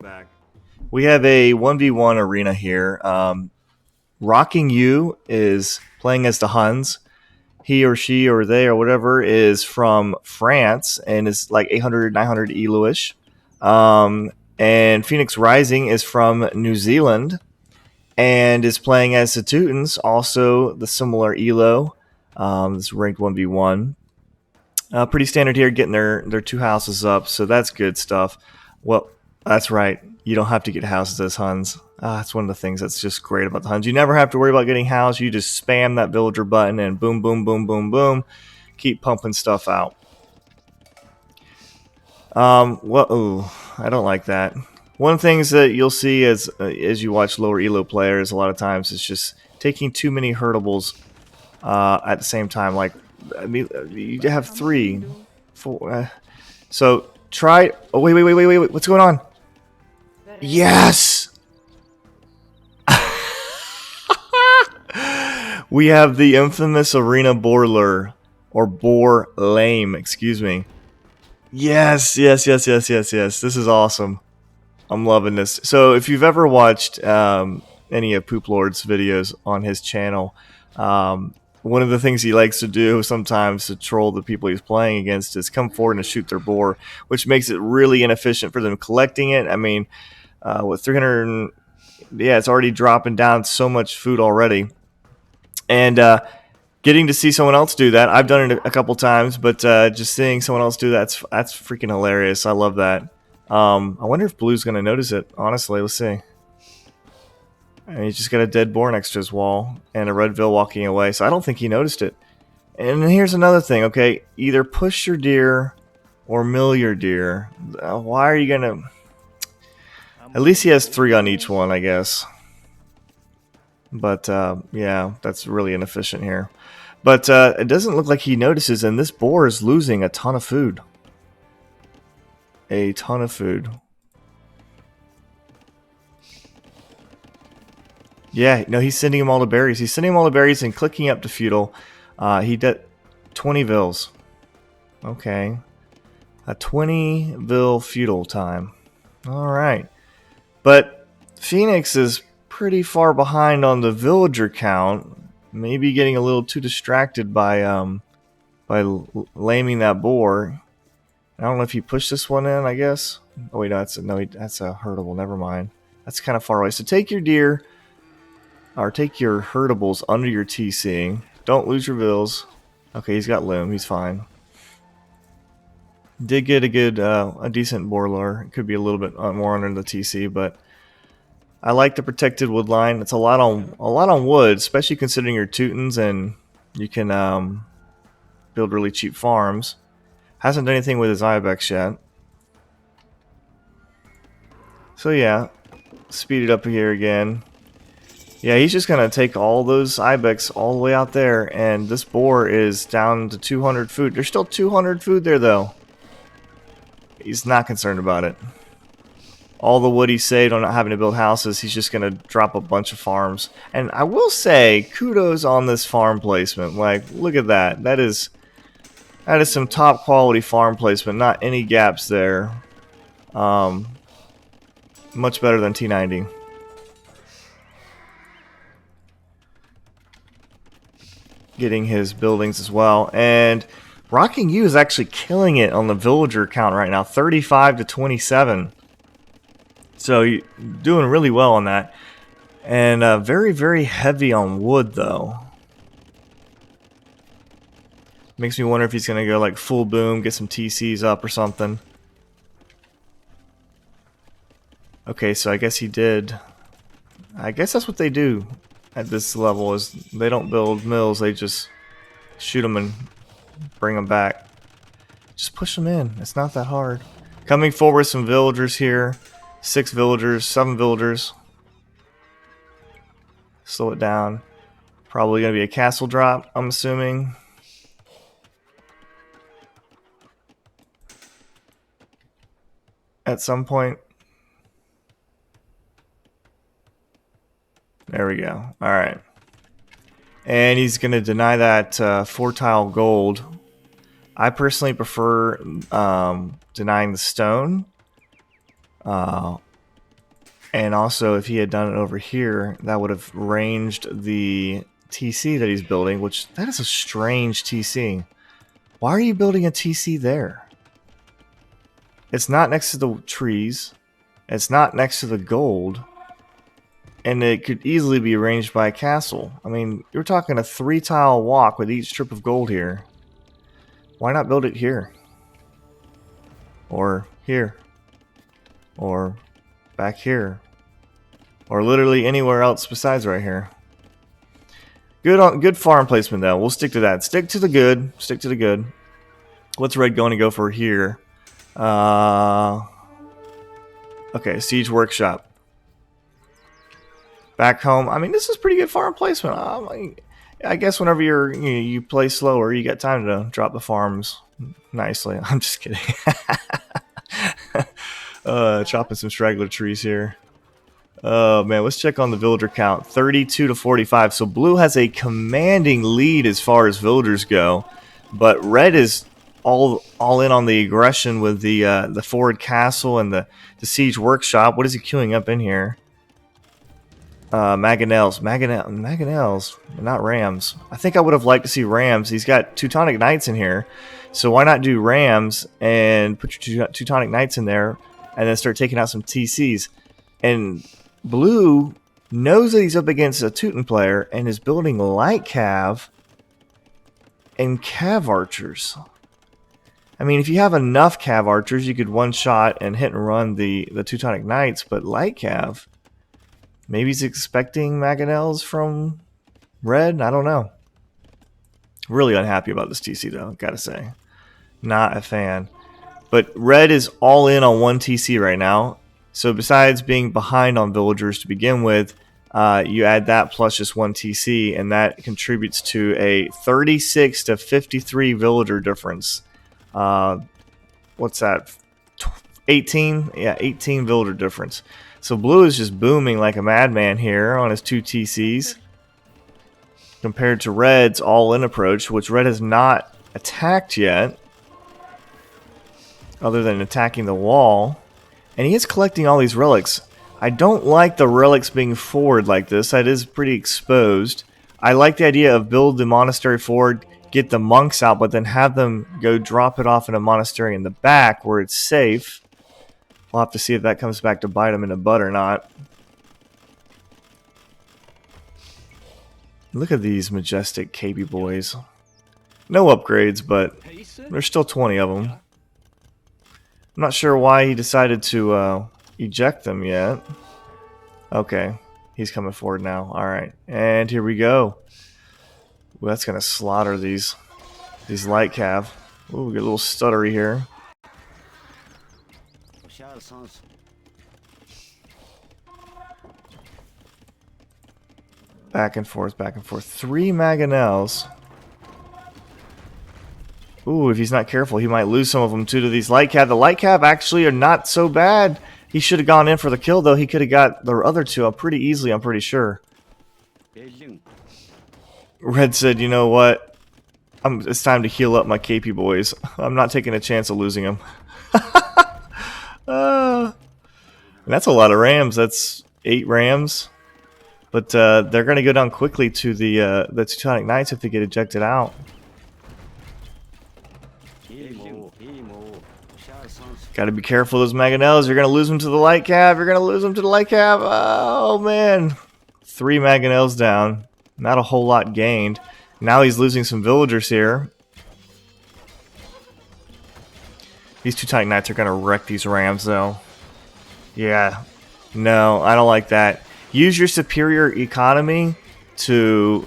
Back. We have a 1v1 arena here. Rocking You is playing as the Huns. He or she or they or whatever is from France and is like 800, 900 elo-ish. And Phoenix Rising is from New Zealand and is playing as the Teutons, also the similar elo. This ranked 1v1. Pretty standard here, getting their two houses up, so that's good stuff. Well, that's right. You don't have to get houses as Huns. That's one of the things that's just great about the Huns. You never have to worry about getting housed. You just spam that villager button and boom, boom, boom, boom, boom. Keep pumping stuff out. Ooh, I don't like that. One of the things that you'll see as you watch lower elo players a lot of times is just taking too many hurtables at the same time. Like, I mean, you have 3, 4. So try. Oh wait! What's going on? Yes. We have the infamous arena borler or boar lame. Excuse me. Yes. This is awesome. I'm loving this. So if you've ever watched any of Poop Lord's videos on his channel, one of the things he likes to do sometimes to troll the people he's playing against is come forward and shoot their boar, which makes it really inefficient for them collecting it. I mean, with 300, yeah, it's already dropping down so much food already. And getting to see someone else do that, I've done it a couple times, but just seeing someone else do that's freaking hilarious. I love that. I wonder if Blue's going to notice it. Honestly, let's see. And he's just got a dead boar next to his wall and a red veil walking away, so I don't think he noticed it. And here's another thing, okay? Either push your deer or mill your deer. Why are you going to... At least he has 3 on each one, I guess. But, yeah, that's really inefficient here. But it doesn't look like he notices, and this boar is losing a ton of food. A ton of food. Yeah, no, he's sending him all the berries. He's sending him all the berries and clicking up to feudal. He did 20 vills. Okay. A 20 vill feudal time. Alright. But Phoenix is pretty far behind on the villager count. Maybe getting a little too distracted by laming that boar. I don't know if he pushed this one in, I guess. Oh wait, that's a hurtable, never mind. That's kind of far away. So take your deer, or take your hurtables under your TC. Don't lose your vills. Okay, he's got loom, he's fine. Did get a decent boar lure. It could be a little bit more under the TC, but I like the protected wood line. It's a lot on wood, especially considering your Teutons, and you can build really cheap farms. Hasn't done anything with his ibex yet. So yeah, speed it up here again. Yeah, he's just going to take all those ibex all the way out there, and this boar is down to 200 food. There's still 200 food there, though. He's not concerned about it. All the wood he saved on not having to build houses, he's just going to drop a bunch of farms. And I will say, kudos on this farm placement. Like, look at that. That is some top quality farm placement. Not any gaps there. Much better than T90. Getting his buildings as well. And Rocking You is actually killing it on the villager count right now. 35 to 27. So you're doing really well on that. And very, very heavy on wood, though. Makes me wonder if he's going to go like full boom, get some TCs up or something. Okay, so I guess he did. I guess that's what they do at this level, is they don't build mills, they just shoot them and bring them back. Just push them in. It's not that hard. Coming forward, some villagers here. 6 villagers, 7 villagers. Slow it down. Probably going to be a castle drop, I'm assuming. At some point. There we go. Alright. And he's going to deny that 4-tile gold. I personally prefer denying the stone. And also, if he had done it over here, that would have ranged the TC that he's building, which that is a strange TC. Why are you building a TC there? It's not next to the trees. It's not next to the gold. And it could easily be arranged by a castle. I mean, you're talking a 3-tile walk with each strip of gold here. Why not build it here? Or here? Or back here? Or literally anywhere else besides right here? Good farm placement though. We'll stick to that. Stick to the good. Stick to the good. What's red going to go for here? Okay, Siege Workshop. Back home. I mean, this is pretty good farm placement. I guess whenever you play slower, you got time to drop the farms nicely. I'm just kidding. Chopping some straggler trees here. Oh man, let's check on the villager count. 32 to 45. So blue has a commanding lead as far as villagers go, but red is all in on the aggression with the forward castle and the siege workshop. What is he queuing up in here? Mangonels, not rams. I think I would have liked to see rams. He's got Teutonic Knights in here, so why not do rams and put your Teutonic Knights in there, and then start taking out some TCs. And blue knows that he's up against a Teuton player and is building light cav and cav archers. I mean, if you have enough cav archers, you could one-shot and hit and run the Teutonic Knights, but light cav, maybe he's expecting Mangonels from red? I don't know. Really unhappy about this TC, though, gotta say. Not a fan. But red is all in on one TC right now. So besides being behind on villagers to begin with, you add that plus just one TC, and that contributes to a 36 to 53 villager difference. What's that? 18? Yeah, 18 villager difference. So blue is just booming like a madman here on his 2 TCs. Compared to red's all-in approach, which red has not attacked yet. Other than attacking the wall. And he is collecting all these relics. I don't like the relics being forward like this. That is pretty exposed. I like the idea of build the monastery forward, get the monks out, but then have them go drop it off in a monastery in the back where it's safe. We'll have to see if that comes back to bite them in the butt or not. Look at these majestic KB boys. No upgrades, but there's still 20 of them. I'm not sure why he decided to eject them yet. Okay, he's coming forward now. Alright, and here we go. Ooh, that's going to slaughter these light cav. Ooh, we get a little stuttery here. Back and forth, back and forth. 3 Mangonels. Ooh, if he's not careful, he might lose some of them too to these light cav. The light cav actually are not so bad. He should have gone in for the kill, though. He could have got the other 2 up pretty easily, I'm pretty sure. Red said, you know what? It's time to heal up my KP boys. I'm not taking a chance of losing them. That's a lot of rams. That's 8 rams. But they're going to go down quickly to the Teutonic Knights if they get ejected out. Got to be careful of those Mangonels. You're going to lose them to the light cav. You're going to lose them to the light cav. Oh, man. 3 Mangonels down. Not a whole lot gained. Now he's losing some villagers here. These Teutonic Knights are going to wreck these rams, though. Yeah. No, I don't like that. Use your superior economy to...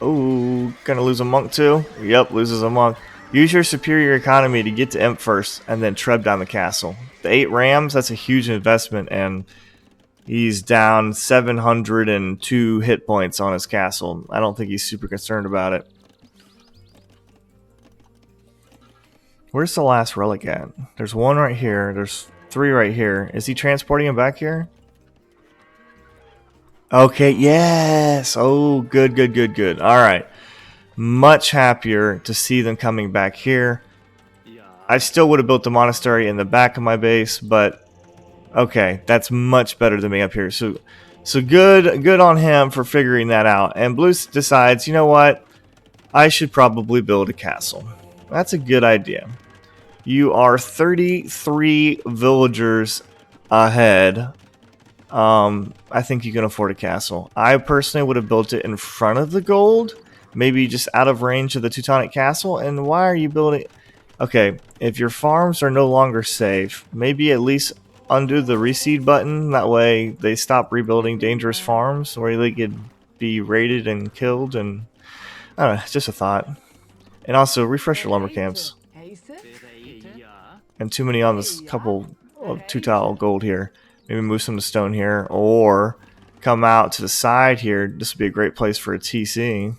Oh, going to lose a monk, too? Yep, loses a monk. Use your superior economy to get to Imp first, and then treb down the castle. The 8 rams, that's a huge investment, and he's down 702 hit points on his castle. I don't think he's super concerned about it. Where's the last relic at? There's 1 right here. There's 3 right here. Is he transporting him back here? Okay, yes! Oh, good, good, good, good. Alright. Much happier to see them coming back here. I still would have built the monastery in the back of my base, but Okay, that's much better than me up here. So good on him for figuring that out. And Blue decides, you know what? I should probably build a castle. That's a good idea. You are 33 villagers ahead. I think you can afford a castle. I personally would have built it in front of the gold, maybe just out of range of the Teutonic castle. And why are you building? Okay, if your farms are no longer safe, maybe at least undo the reseed button. That way they stop rebuilding dangerous farms where they could be raided and killed. And I don't know, it's just a thought. And also refresh your lumber camps. And too many on this couple of 2 tile gold here. Maybe move some to stone here, or come out to the side here. This would be a great place for a TC.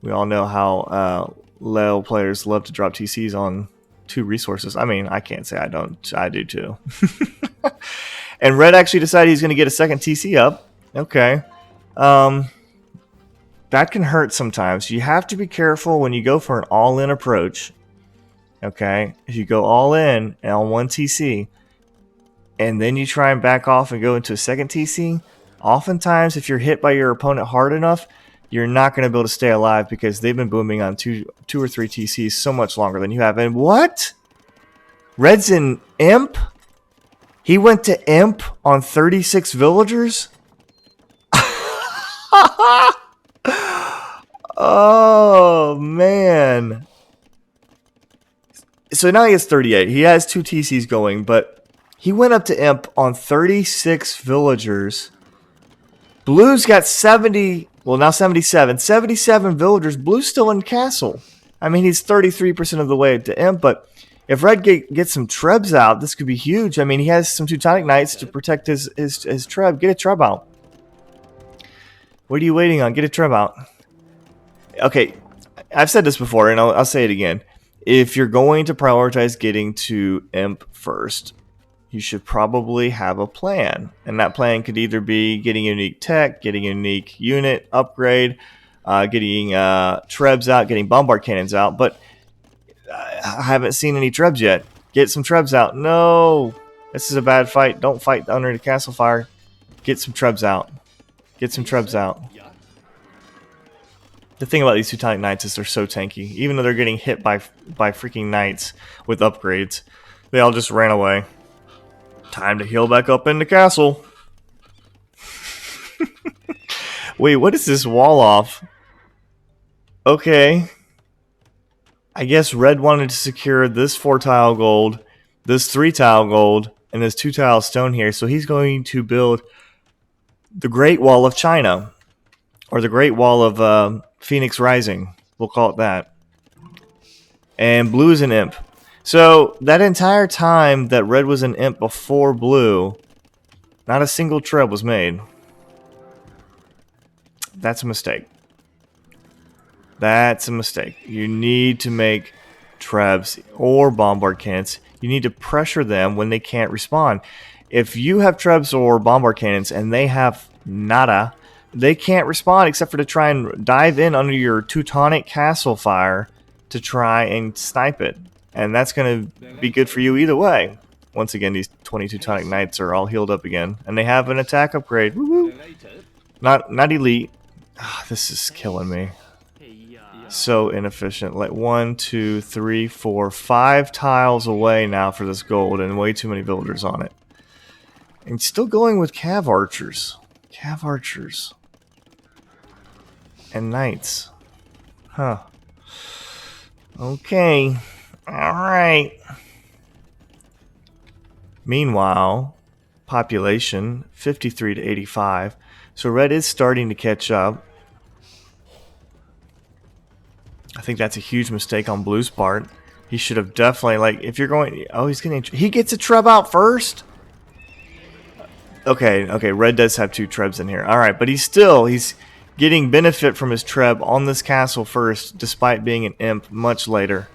We all know how low players love to drop TCs on 2 resources. I mean, I can't say I don't. I do too. And Red actually decided he's going to get a second TC up. Okay. That can hurt sometimes. You have to be careful when you go for an all-in approach. Okay? If you go all in and on 1 TC, and then you try and back off and go into a second TC, oftentimes if you're hit by your opponent hard enough, you're not going to be able to stay alive because they've been booming on two or three TCs so much longer than you have. And what? Red's in Imp? He went to Imp on 36 villagers? Oh, man. So now he has 38. He has 2 TCs going, but he went up to Imp on 36 villagers. Blue's got 70, well now 77. 77 villagers. Blue's still in Castle. I mean, he's 33% of the way to Imp, but if Red gets some Trebs out, this could be huge. I mean, he has some Teutonic Knights to protect his Treb. Get a Treb out. What are you waiting on? Get a Treb out. Okay, I've said this before, and I'll say it again. If you're going to prioritize getting to Imp first, you should probably have a plan. And that plan could either be getting unique tech, getting a unique unit upgrade, getting Trebs out, getting Bombard Cannons out. But I haven't seen any Trebs yet. Get some Trebs out. No, this is a bad fight. Don't fight under the castle fire. Get some Trebs out. Get some Trebs out. The thing about these Teutonic Knights is they're so tanky. Even though they're getting hit by freaking Knights with upgrades, they all just ran away. Time to heal back up in the castle. Wait, what is this wall off? Okay. I guess Red wanted to secure this 4 tile gold, this 3 tile gold, and this 2 tile stone here. So he's going to build the Great Wall of China. Or the Great Wall of Phoenix Rising. We'll call it that. And Blue is an Imp. So that entire time that Red was an Imp before Blue, not a single Treb was made. That's a mistake. That's a mistake. You need to make Trebs or Bombard Cannons. You need to pressure them when they can't respond. If you have Trebs or Bombard Cannons and they have nada, they can't respond except for to try and dive in under your Teutonic Castle fire to try and snipe it. And that's going to be good for you either way. Once again, these 20 Teutonic Knights are all healed up again. And they have an attack upgrade. Woo-woo. Not elite. Oh, this is killing me. So inefficient. Like 1, 2, 3, 4, 5 tiles away now for this gold. And way too many villagers on it. And still going with Cav Archers. Cav Archers. And Knights. Huh. Okay. Alright. Meanwhile, population 53 to 85. So Red is starting to catch up. I think that's a huge mistake on Blue's part. He should have definitely, like, if you're going... Oh, he's getting... He gets a Treb out first? Okay, Red does have 2 Trebs in here. Alright, but he's getting benefit from his Treb on this castle first, despite being an Imp much later.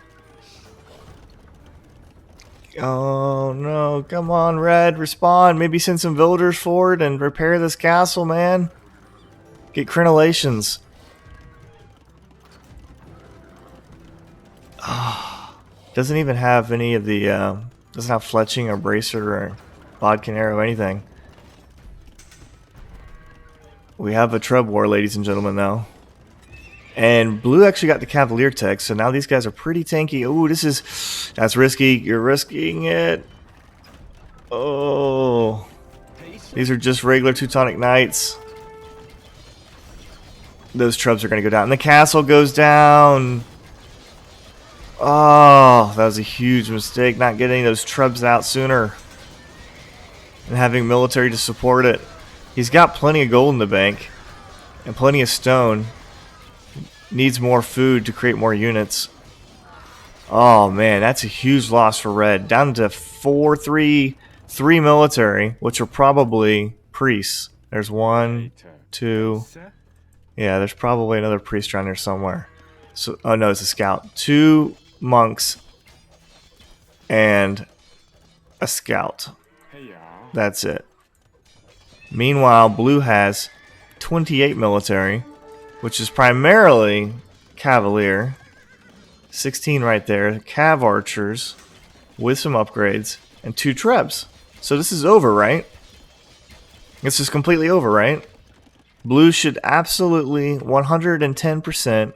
Oh no, come on Red, respond. Maybe send some villagers forward and repair this castle, man. Get crenellations. Oh, doesn't even have any of the, doesn't have fletching or bracer or Bodkin arrow, anything. We have a Treb War, ladies and gentlemen, now. And blue actually got the Cavalier tech, so now these guys are pretty tanky. Ooh, that's risky. You're risking it. Oh. These are just regular Teutonic Knights. Those Trebs are going to go down. And the castle goes down. Oh, that was a huge mistake, not getting those Trebs out sooner. And having military to support it. He's got plenty of gold in the bank. And plenty of stone. Needs more food to create more units. Oh man, that's a huge loss for red. Down to 4-3 military, which are probably priests. There's 1, 2. Yeah, there's probably another priest around here somewhere. So, oh no, it's a scout. 2 monks and a scout. That's it. Meanwhile, blue has 28 military, which is primarily Cavalier. 16 right there. Cav archers with some upgrades and 2 Trebs. So this is over, right? This is completely over, right? Blue should absolutely 110%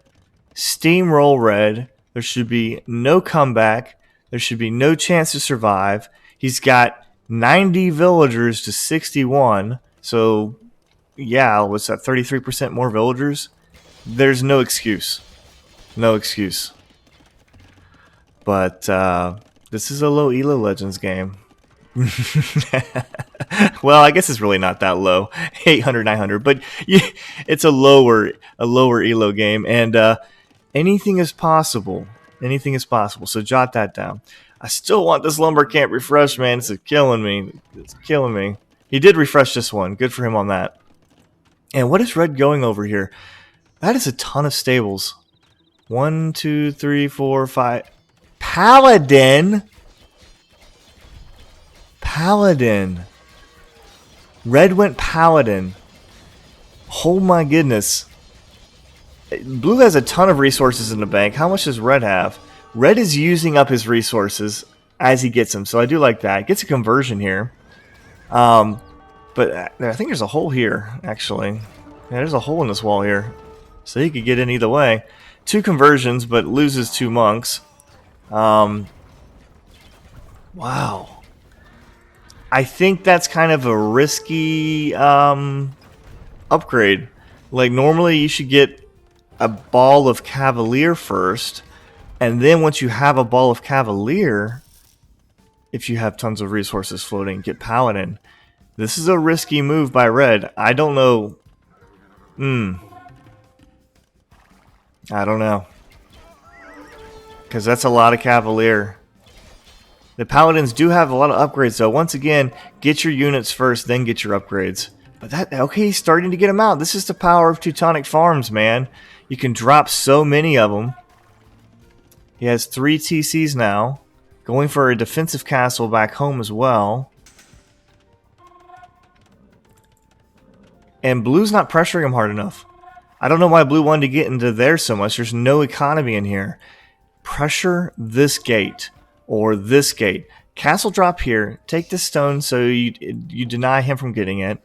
steamroll red. There should be no comeback. There should be no chance to survive. He's got 90 villagers to 61. So, yeah, what's that? 33% more villagers? There's no excuse. No excuse. But this is a low Elo Legends game. Well, I guess it's really not that low. 800, 900. But yeah, it's a lower Elo game. And anything is possible. Anything is possible. So jot that down. I still want this lumber camp refreshed, man. It's killing me. It's killing me. He did refresh this one. Good for him on that. And what is red going over here? That is a ton of stables. 1, 2, 3, 4, 5. Paladin. Paladin. Red went Paladin. Oh my goodness. Blue has a ton of resources in the bank. How much does red have? Red is using up his resources as he gets them. So I do like that. Gets a conversion here. But I think there's a hole here, actually. Yeah, there's a hole in this wall here. So he could get in either way. 2 conversions, but loses 2 monks. Wow. I think that's kind of a risky upgrade. Like, normally you should get a ball of Cavalier first. And then once you have a ball of Cavalier, if you have tons of resources floating, get Paladin. This is a risky move by red. I don't know. I don't know. Because that's a lot of Cavalier. The Paladins do have a lot of upgrades, though. Once again, get your units first, then get your upgrades. But that, okay, he's starting to get them out. This is the power of Teutonic farms, man. You can drop so many of them. He has 3 TCs now. Going for a defensive castle back home as well. And blue's not pressuring him hard enough. I don't know why blue wanted to get into there so much. There's no economy in here. Pressure this gate or this gate. Castle drop here. Take the stone so you deny him from getting it.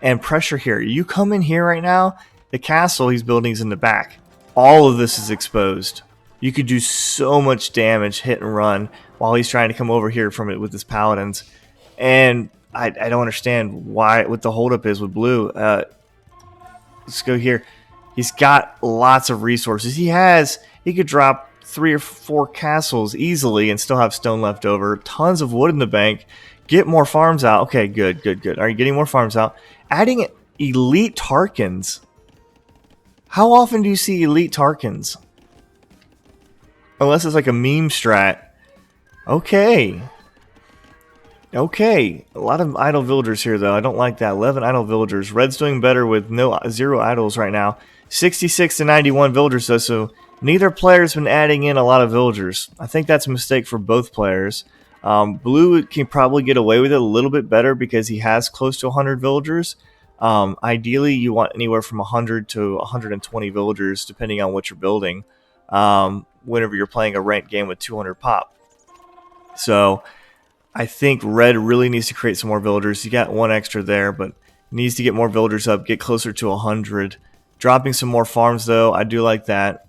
And pressure here. You come in here right now. The castle he's building is in the back. All of this is exposed. You could do so much damage, hit and run, while he's trying to come over here from it with his paladins. And I don't understand what the holdup is with blue. Let's go here. He's got lots of resources. He could drop 3 or 4 castles easily and still have stone left over. Tons of wood in the bank. Get more farms out. Okay, good, good, good. Are you getting more farms out? Adding elite Tarkans. How often do you see elite Tarkans? Unless it's like a meme strat. Okay. Okay. A lot of idle villagers here, though. I don't like that. 11 idle villagers. Red's doing better with 0 idols right now. 66 to 91 villagers, though, so neither player's been adding in a lot of villagers. I think that's a mistake for both players. Blue can probably get away with it a little bit better because he has close to 100 villagers. Ideally, you want anywhere from 100 to 120 villagers, depending on what you're building. Whenever you're playing a ranked game with 200 pop. So I think red really needs to create some more villagers. You got one extra there, but needs to get more villagers up, get closer to 100. Dropping some more farms, though. I do like that.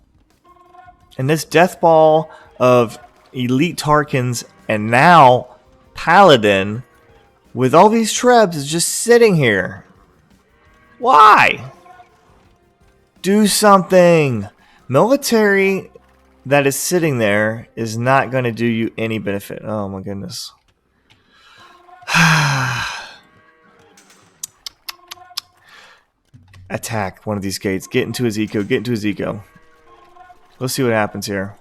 And this death ball of elite Tarkans and now Paladin with all these trebs is just sitting here. Why? Do something. Military that is sitting there is not going to do you any benefit. Oh my goodness. Attack one of these gates. Get into his eco. Get into his eco. Let's see what happens here.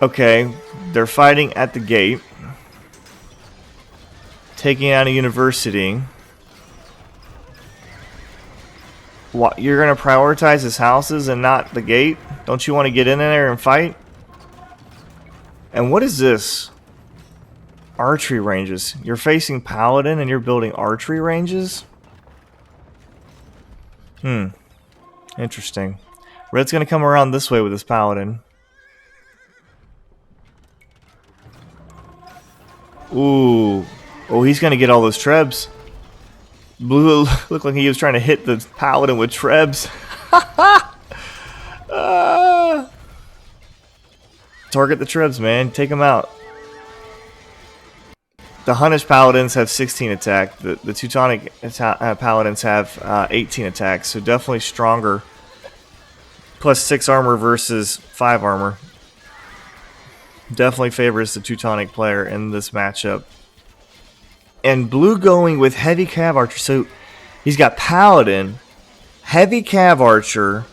Okay, they're fighting at the gate. Taking out a university. What, you're going to prioritize his houses and not the gate? Don't you want to get in there and fight? And what is this? Archery ranges. You're facing Paladin and you're building archery ranges? Interesting. Red's going to come around this way with his Paladin. Ooh. Oh, he's going to get all those trebs. Blue looked like he was trying to hit the Paladin with trebs. Target the trebs, man. Take them out. The Hunnish Paladins have 16 attack. The Teutonic Paladins have 18 attacks. So definitely stronger. Plus 6 armor versus 5 armor. Definitely favors the Teutonic player in this matchup. And blue going with heavy cav archer. So he's got Paladin, heavy cav archer,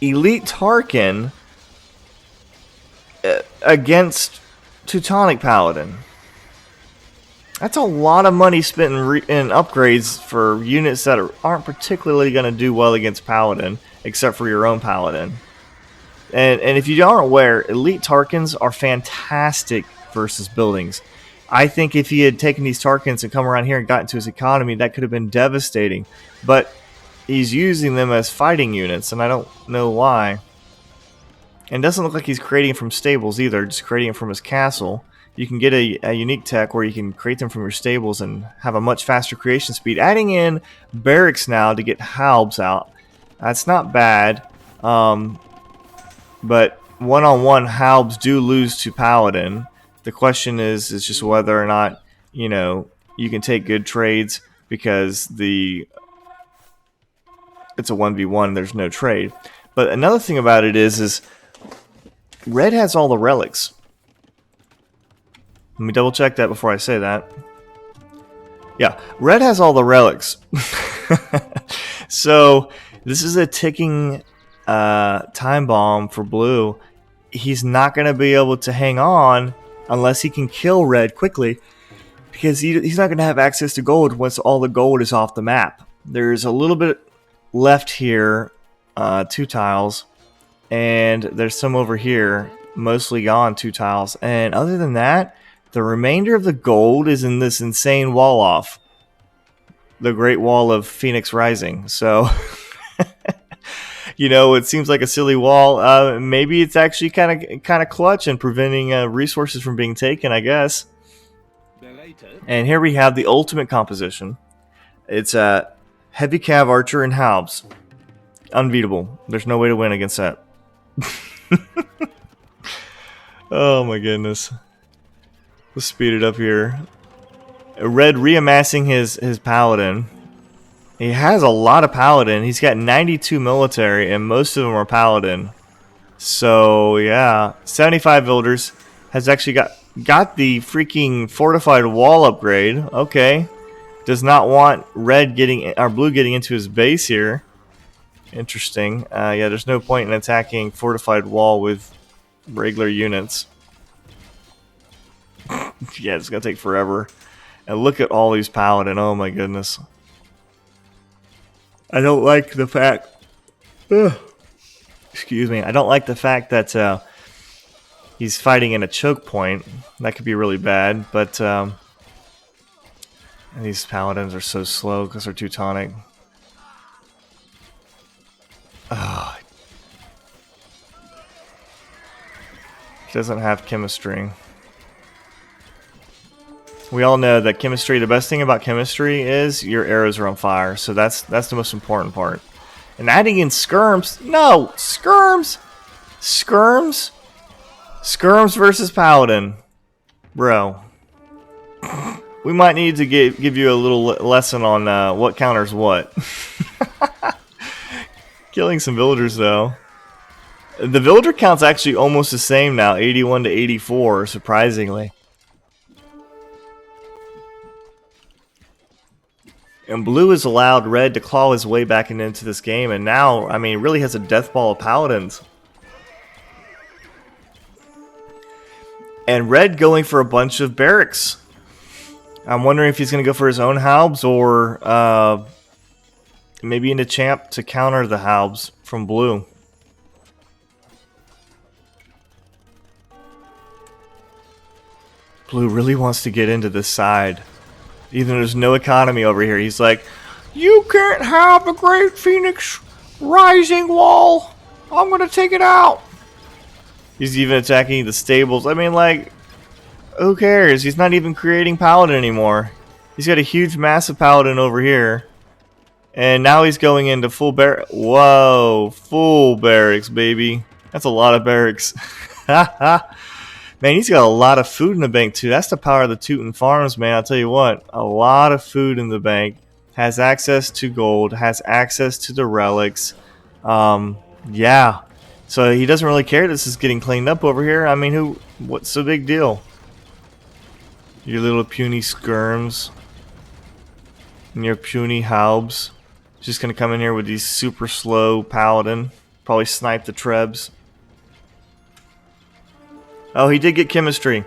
elite Tarkin against Teutonic Paladin. That's a lot of money spent in upgrades for units that aren't particularly going to do well against Paladin, except for your own Paladin. And if you aren't aware, elite Tarkans are fantastic versus buildings. I think if he had taken these Tarkans and come around here and got into his economy, that could have been devastating. But he's using them as fighting units, and I don't know why. And it doesn't look like he's creating from stables either, just creating from his castle. You can get a unique tech where you can create them from your stables and have a much faster creation speed. Adding in barracks now to get halbs out. That's not bad. But one-on-one halbs do lose to Paladin. The question is just whether or not, you know, you can take good trades because it's a 1v1, there's no trade. But another thing about it is red has all the relics. Let me double check that before I say that. Yeah, red has all the relics. So this is a ticking time bomb for blue. He's not going to be able to hang on unless he can kill red quickly, because he's not going to have access to gold once all the gold is off the map. There's a little bit left here, 2 tiles, and there's some over here, mostly gone 2 tiles. And other than that, the remainder of the gold is in this insane wall off. The Great Wall of Phoenix Rising. So, you know, it seems like a silly wall. Maybe it's actually kind of clutch in preventing resources from being taken, I guess. And here we have the ultimate composition. It's a heavy cav archer and halbs. Unbeatable. There's no way to win against that. Oh my goodness. Let's speed it up here. Red reamassing his paladin. He has a lot of paladin. He's got 92 military, and most of them are paladin. So yeah, 75 builders. Has actually got the freaking fortified wall upgrade. Okay, does not want red getting or blue getting into his base here. Interesting. Yeah, there's no point in attacking fortified wall with regular units. Yeah, it's gonna take forever. And look at all these paladin. Oh my goodness. I don't like the fact. Excuse me. I don't like the fact that he's fighting in a choke point. That could be really bad. But these paladins are so slow because they're Teutonic. Oh. He doesn't have chemistry. We all know that chemistry, the best thing about chemistry is your arrows are on fire. So that's the most important part. And adding in skirms. No! Skirms! Skirms? Skirms versus Paladin. Bro. We might need to give you a little lesson on what counters what. Killing some villagers though. The villager count's actually almost the same now. 81 to 84, surprisingly. And blue has allowed red to claw his way back into this game, and now, I mean, really has a death ball of paladins. And red going for a bunch of barracks. I'm wondering if he's going to go for his own halbs or maybe into champ to counter the halbs from blue. Blue really wants to get into this side. Even though there's no economy over here. He's like, you can't have the Great Phoenix Rising Wall. I'm going to take it out. He's even attacking the stables. I mean, like, who cares? He's not even creating Paladin anymore. He's got a huge, massive Paladin over here. And now he's going into full barracks. Whoa, full barracks, baby. That's a lot of barracks. Man, he's got a lot of food in the bank, too. That's the power of the Teuton farms, man. I'll tell you what. A lot of food in the bank. Has access to gold. Has access to the relics. Yeah. So he doesn't really care this is getting cleaned up over here. I mean, what's the big deal? Your little puny skirms. And your puny halbs. Just going to come in here with these super slow paladin. Probably snipe the trebs. Oh, he did get chemistry.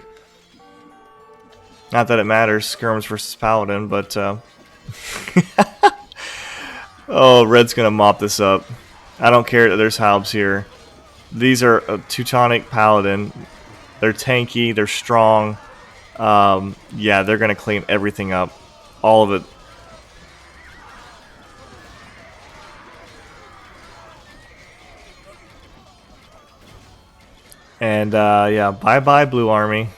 Not that it matters, skirms versus paladin, but oh, red's gonna mop this up. I don't care that there's halbs here. These are a Teutonic paladin. They're tanky, they're strong. Yeah, they're gonna clean everything up. All of it. And yeah, bye-bye blue army.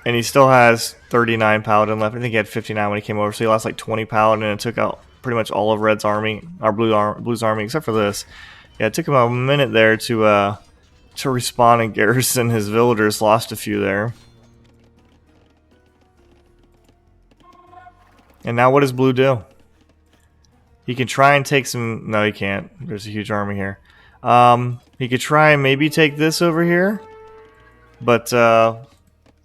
And he still has 39 paladin left. I think he had 59 when he came over, so he lost like 20 paladin and took out pretty much all of red's army, or blue's army, except for this. Yeah, it took him a minute there to respawn and garrison his villagers. Lost a few there. And now what does blue do? He can try and take some... No, he can't. There's a huge army here. He could try and maybe take this over here. But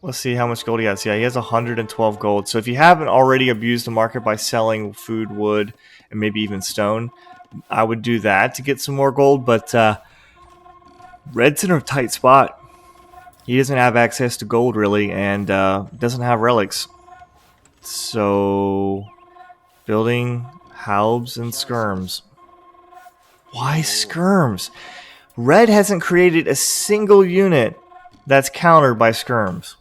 let's see how much gold he has. Yeah, he has 112 gold. So if you haven't already abused the market by selling food, wood, and maybe even stone, I would do that to get some more gold. But red's in a tight spot. He doesn't have access to gold, really, and doesn't have relics. So... building... halbs and skirms. Why skirms? Red hasn't created a single unit that's countered by skirms.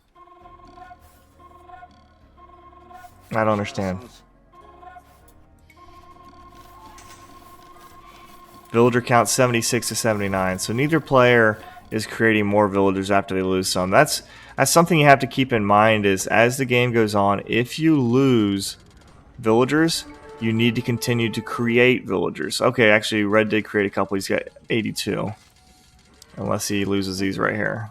I don't understand. Villager count 76 to 79. So neither player is creating more villagers after they lose some. That's something you have to keep in mind is as the game goes on, if you lose villagers, you need to continue to create villagers. Okay, actually, red did create a couple. He's got 82. Unless he loses these right here.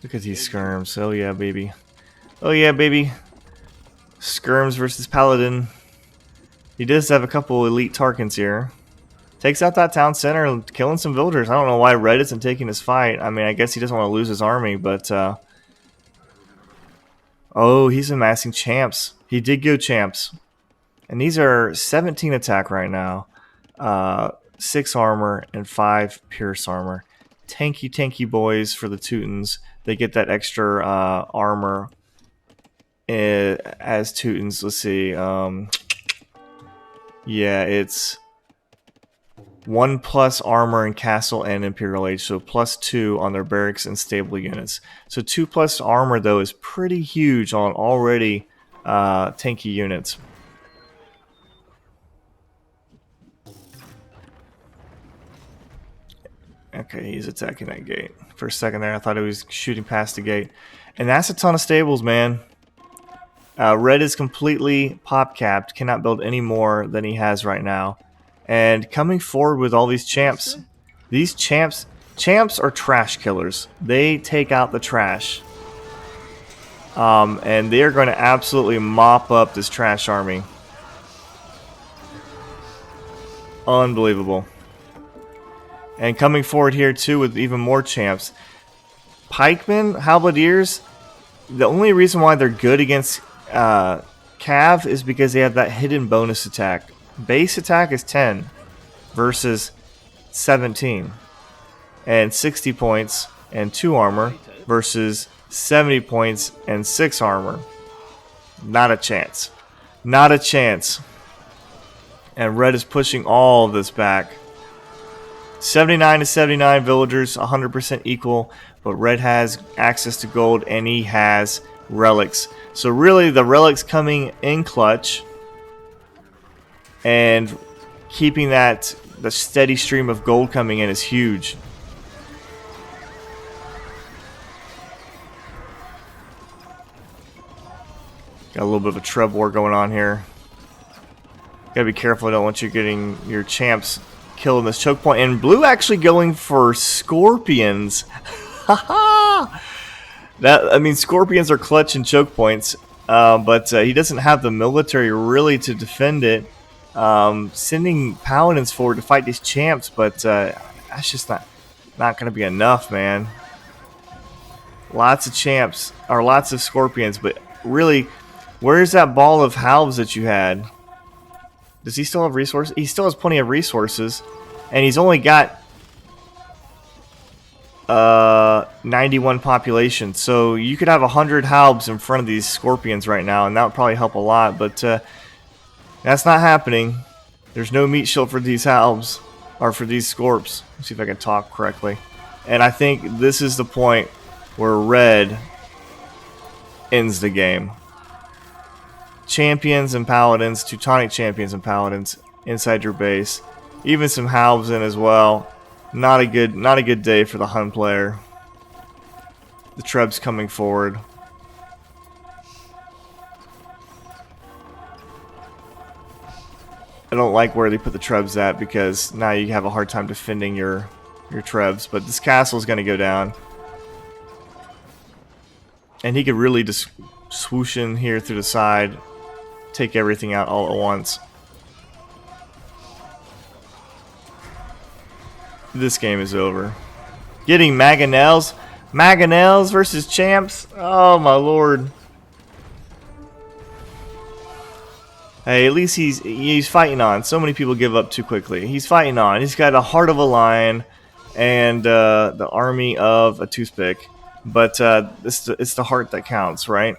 Look at these skirms. Oh, yeah, baby. Oh, yeah, baby. Skirms versus Paladin. He does have a couple elite Tarkans here. Takes out that town center and killing some villagers. I don't know why red isn't taking this fight. I mean, I guess he doesn't want to lose his army, but... oh, he's amassing champs. He did go champs. And these are 17 attack right now. 6 armor and 5 pierce armor. Tanky, tanky boys for the Teutons. They get that extra armor as Teutons. Let's see. Yeah, it's 1+ armor in Castle and Imperial Age, so +2 on their barracks and stable units. So 2+ armor, though, is pretty huge on already tanky units. Okay, he's attacking that gate. For a second there, I thought he was shooting past the gate. And that's a ton of stables, man. Red is completely pop-capped. Cannot build any more than he has right now. And coming forward with all these champs. These champs are trash killers. They take out the trash. And they're going to absolutely mop up this trash army. Unbelievable. And coming forward here too with even more champs. Pikemen, Halberdiers, the only reason why they're good against Cav is because they have that hidden bonus attack. Base attack is 10 versus 17. And 60 points and 2 armor versus 70 points and 6 armor. Not a chance. Not a chance. And red is pushing all of this back. 79 to 79 villagers, 100% equal, but red has access to gold and he has relics. So really the relics coming in clutch and keeping the steady stream of gold coming in is huge. Got a little bit of a treb war going on here. Gotta be careful, I don't want you getting your champs killed in this choke point. And blue actually going for scorpions. Haha! I mean, scorpions are clutch in choke points, but he doesn't have the military really to defend it. Sending paladins forward to fight these champs, but that's just not gonna be enough, man. Lots of champs, or lots of scorpions, but really, where's that ball of halves that you had? Does he still have resources? He still has plenty of resources. And he's only got 91 population. So you could have 100 halbs in front of these scorpions right now. And that would probably help a lot. But that's not happening. There's no meat shield for these halbs. Or for these scorps. Let's see if I can talk correctly. And I think this is the point where red ends the game. Champions and paladins, Teutonic champions and paladins inside your base. Even some halves in as well. Not a good day for the Hun player. The Treb's coming forward. I don't like where they put the Trebs at because now you have a hard time defending your Trebs. But this castle is going to go down. And he could really just swoosh in here through the side. Take everything out all at once. This game is over. Getting Mangonels. Mangonels versus champs. Oh my lord. Hey, at least he's fighting on. So many people give up too quickly. He's fighting on. He's got a heart of a lion and the army of a toothpick. But it's the heart that counts, right?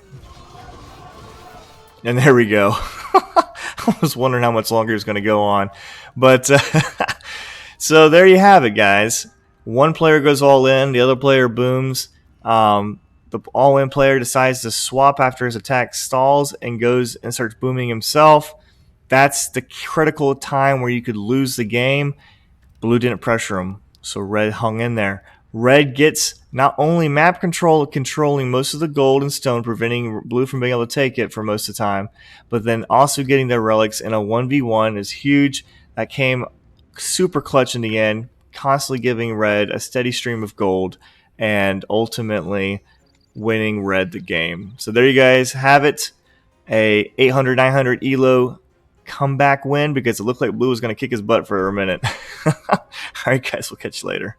And there we go. I was wondering how much longer it was going to go on. But so there you have it, guys. One player goes all in, the other player booms. The all-in player decides to swap after his attack stalls and goes and starts booming himself. That's the critical time where you could lose the game. Blue didn't pressure him, so red hung in there. Red gets not only map control, controlling most of the gold and stone, preventing blue from being able to take it for most of the time, but then also getting their relics in a 1v1 is huge. That came super clutch in the end, constantly giving red a steady stream of gold and ultimately winning red the game. So there you guys have it. A 800-900 elo comeback win because it looked like blue was going to kick his butt for a minute. All right, guys, we'll catch you later.